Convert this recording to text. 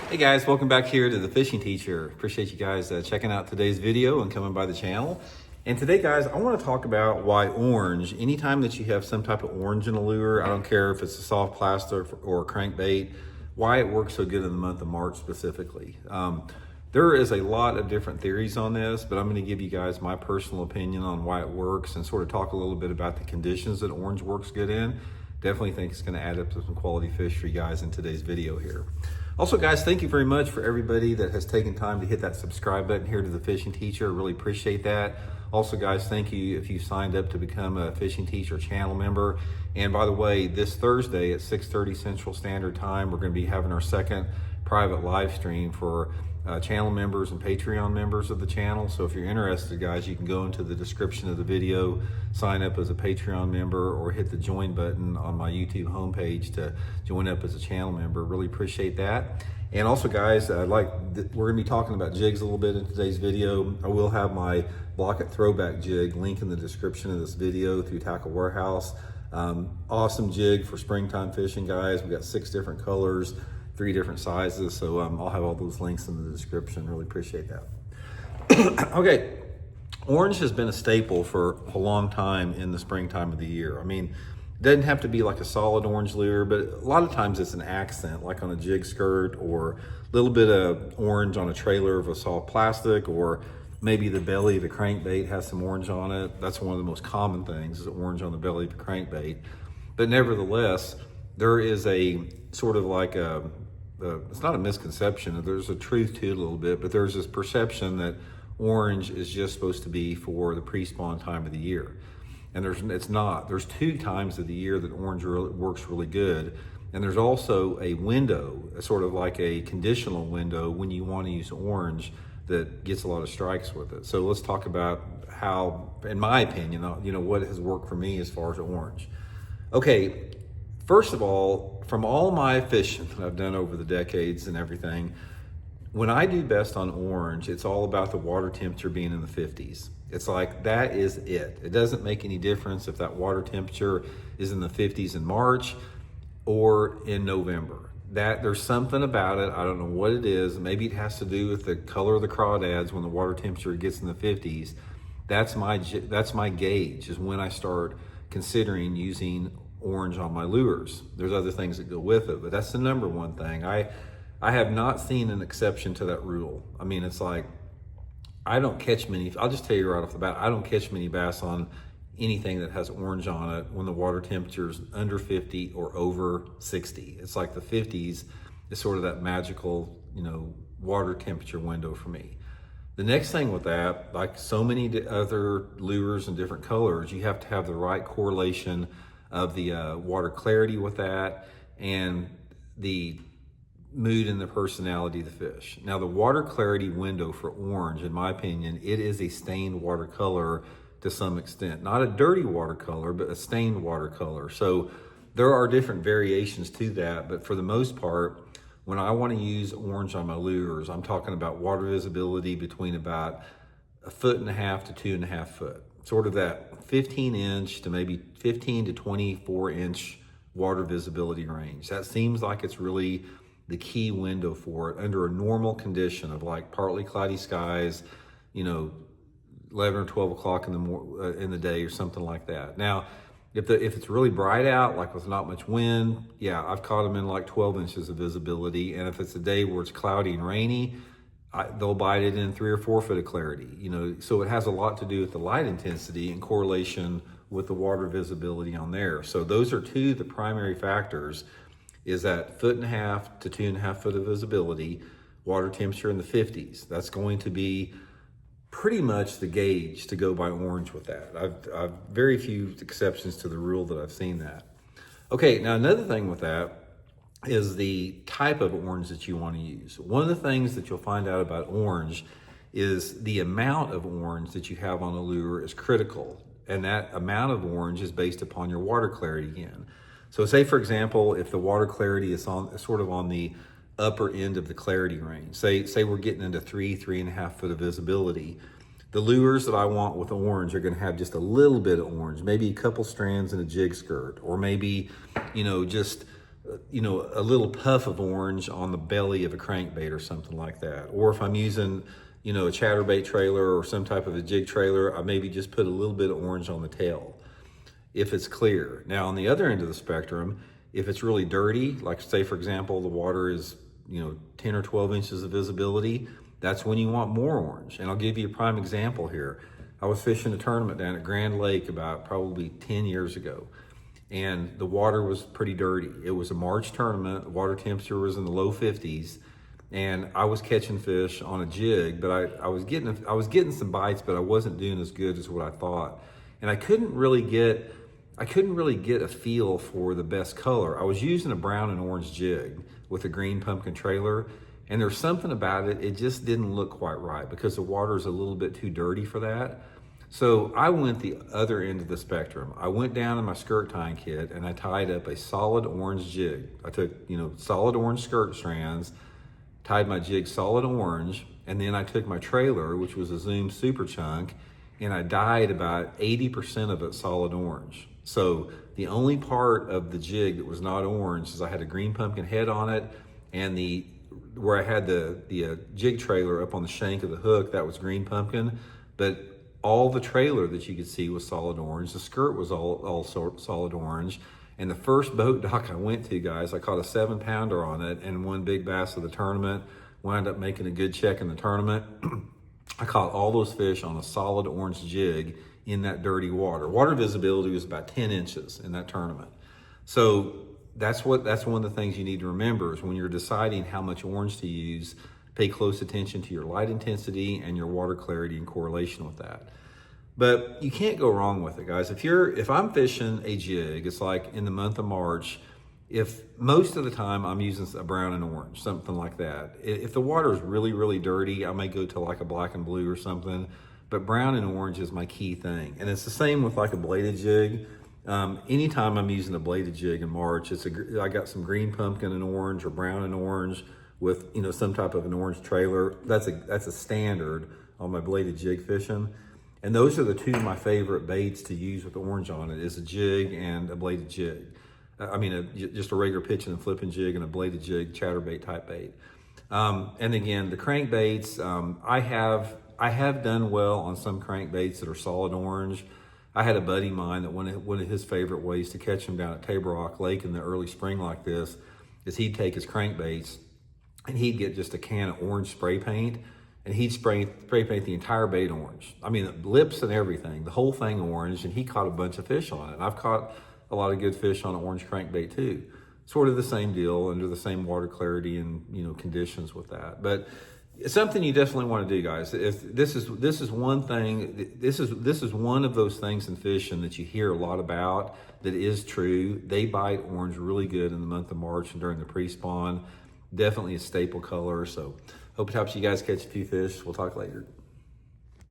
Hey guys, welcome back here to the Fishing Teacher. Appreciate you guys checking out today's video and coming by the channel. And today guys, I want to talk about why orange, anytime that you have some type of orange in a lure, I don't care if it's a soft plastic or a crankbait, why it works so good in the month of March specifically. There is a lot of different theories on this, but I'm going to give you guys my personal opinion on why it works and sort of talk a little bit about the conditions that orange works good in. Definitely think it's going to add up to some quality fish for you guys in today's video here. Also guys, thank you very much for everybody that has taken time to hit that subscribe button here to the Fishing Teacher. I really appreciate that. Also guys, thank you if you signed up to become a Fishing Teacher channel member. And by the way, this Thursday at 6:30 Central Standard Time, we're going to be having our second private live stream for channel members and Patreon members of the channel. So if you're interested guys, you can go into the description of the video, sign up as a Patreon member, or hit the join button on my YouTube homepage to join up as a channel member. Really appreciate that. And also guys, we're gonna be talking about jigs a little bit in today's video. I will have my Blaukat Throwback jig link in the description of this video through Tackle Warehouse. Awesome jig for springtime fishing guys. We've got 6 different colors, 3 different sizes, so I'll have all those links in the description. Really appreciate that. Okay, orange has been a staple for a long time in the springtime of the year. I mean, it doesn't have to be like a solid orange lure, but a lot of times it's an accent, like on a jig skirt, or a little bit of orange on a trailer of a soft plastic, or maybe the belly of the crankbait has some orange on it. That's one of the most common things, is orange on the belly of the crankbait. But nevertheless, there is a sort of like it's not a misconception, there's a truth to it a little bit, but there's this perception that orange is just supposed to be for the pre-spawn time of the year. And it's not. There's 2 times of the year that orange works really good. And there's also a window, sort of like a conditional window, when you want to use orange that gets a lot of strikes with it. So let's talk about how, in my opinion, what has worked for me as far as orange. Okay, first of all, from all my fishing that I've done over the decades and everything, when I do best on orange, it's all about the water temperature being in the 50s. It's like, that is it. It doesn't make any difference if that water temperature is in the 50s in March or in November. There's something about it, I don't know what it is. Maybe it has to do with the color of the crawdads when the water temperature gets in the 50s. That's my gauge, is when I start considering using orange on my lures. There's other things that go with it, but that's the number one thing. I have not seen an exception to that rule. I mean, it's like, I don't catch many, I'll just tell you right off the bat, I don't catch many bass on anything that has orange on it when the water temperature is under 50 or over 60. It's like the 50s is sort of that magical, water temperature window for me. The next thing with that, like so many other lures and different colors, you have to have the right correlation of the water clarity with that, and the mood and the personality of the fish. Now the water clarity window for orange, in my opinion, it is a stained watercolor to some extent. Not a dirty watercolor, but a stained watercolor. So there are different variations to that, but for the most part, when I want to use orange on my lures, I'm talking about water visibility between about 1.5 to 2.5 foot. Sort of that 15-inch to maybe 15 to 24-inch water visibility range. That seems like it's really the key window for it under a normal condition of like partly cloudy skies, 11 or 12 o'clock in the day or something like that. Now, if it's really bright out, like with not much wind, yeah, I've caught them in like 12 inches of visibility. And if it's a day where it's cloudy and rainy, they'll bite it in 3 or 4 foot of clarity. So it has a lot to do with the light intensity in correlation with the water visibility on there. So those are 2 of the primary factors, is that 1.5 to 2.5 foot of visibility, water temperature in the 50s. That's going to be pretty much the gauge to go by orange with that. I've very few exceptions to the rule that I've seen that. Okay, now another thing with that is the type of orange that you want to use. One of the things that you'll find out about orange is the amount of orange that you have on a lure is critical. And that amount of orange is based upon your water clarity again. So say for example, if the water clarity is sort of on the upper end of the clarity range, say we're getting into 3.5 foot of visibility, the lures that I want with orange are going to have just a little bit of orange, maybe a couple strands in a jig skirt, or maybe, just a little puff of orange on the belly of a crankbait or something like that. Or if I'm using, a chatterbait trailer or some type of a jig trailer, I maybe just put a little bit of orange on the tail if it's clear. Now, on the other end of the spectrum, if it's really dirty, like say, for example, the water is, 10 or 12 inches of visibility, that's when you want more orange. And I'll give you a prime example here. I was fishing a tournament down at Grand Lake about probably 10 years ago, and the water was pretty dirty. It was a March tournament. The water temperature was in the low 50s, and I was catching fish on a jig, but I was getting some bites, but I wasn't doing as good as what I thought. And I couldn't really get a feel for the best color. I was using a brown and orange jig with a green pumpkin trailer, and there's something about it, it just didn't look quite right because the water is a little bit too dirty for that. So I went the other end of the spectrum. I went down in my skirt tying kit and I tied up a solid orange jig. I took, solid orange skirt strands, tied my jig solid orange, and then I took my trailer, which was a Zoom Super Chunk, and I dyed about 80% of it solid orange. So the only part of the jig that was not orange is I had a green pumpkin head on it, and where I had the jig trailer up on the shank of the hook, that was green pumpkin, but all the trailer that you could see was solid orange. The skirt was all solid orange. And the first boat dock I went to, guys, I caught a 7-pounder on it and one big bass of the tournament. Wound up making a good check in the tournament. I caught all those fish on a solid orange jig in that dirty water. Water visibility was about 10 inches in that tournament. So that's one of the things you need to remember is when you're deciding how much orange to use, pay close attention to your light intensity and your water clarity in correlation with that. But you can't go wrong with it, guys. If I'm fishing a jig, it's like in the month of March, if most of the time I'm using a brown and orange, something like that. If the water is really, really dirty, I may go to like a black and blue or something, but brown and orange is my key thing. And it's the same with like a bladed jig. Anytime I'm using a bladed jig in March, I got some green pumpkin and orange or brown and orange with some type of an orange trailer. That's a standard on my bladed jig fishing. And those are the two of my favorite baits to use with orange on it, is a jig and a bladed jig. Just a regular pitching and flipping jig and a bladed jig, chatterbait type bait. And again, the crankbaits, I have done well on some crankbaits that are solid orange. I had a buddy of mine that one of his favorite ways to catch them down at Table Rock Lake in the early spring like this is he'd take his crankbaits and he'd get just a can of orange spray paint, and he'd spray paint the entire bait orange. The lips and everything, the whole thing orange, and he caught a bunch of fish on it. And I've caught a lot of good fish on an orange crankbait too. Sort of the same deal, under the same water clarity and conditions with that. But it's something you definitely want to do, guys. If this is one thing, this is one of those things in fishing that you hear a lot about that is true. They bite orange really good in the month of March and during the pre-spawn. Definitely a staple color. So hope it helps you guys catch a few fish. We'll talk later.